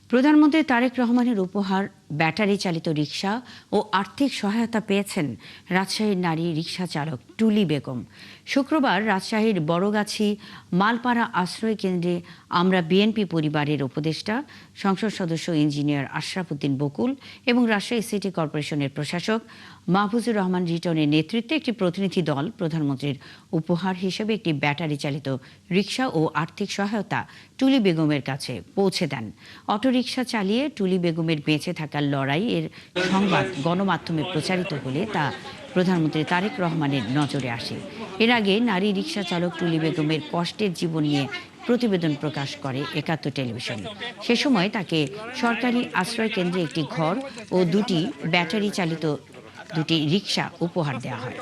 প্রধানমন্ত্রী তারেক রহমানের উপহার ব্যাটারি চালিত রিকশা ও আর্থিক সহায়তা পেয়েছেন রাজশাহীর নারী রিকশা চালক টুলি বেগম। শুক্রবার রাজশাহীর বড়গাছি মালপাড়া আশ্রয় কেন্দ্রে আমরা বিএনপি পরিবারের উপদেষ্টা, সংসদ সদস্য ইঞ্জিনিয়ার আশরাফ উদ্দিন বকুল এবং রাজশাহী সিটি কর্পোরেশনের প্রশাসক মাহফুজুর রহমান রিটনের নেতৃত্বে একটি প্রতিনিধি দল প্রধানমন্ত্রীর উপহার হিসেবে একটি ব্যাটারি চালিত রিকশা ও আর্থিক সহায়তা টুলি বেগমের কাছে পৌঁছে দেন। অটোরিকশা চালিয়ে টুলি বেগমের বেঁচে থাকার লড়াই এর সংবাদ গণমাধ্যমে প্রচারিত হলে তা প্রধানমন্ত্রী তারেক রহমানের নজরে আসে। এর আগে নারী রিকশা চালক টুলি বেগমের কষ্টের জীবন নিয়ে প্রতিবেদন প্রকাশ করে একাত্তর টেলিভিশন। সে সময় তাকে সরকারি আশ্রয় কেন্দ্রে একটি ঘর ও দুটি ব্যাটারি চালিত রিকশা উপহার দেওয়া হয়।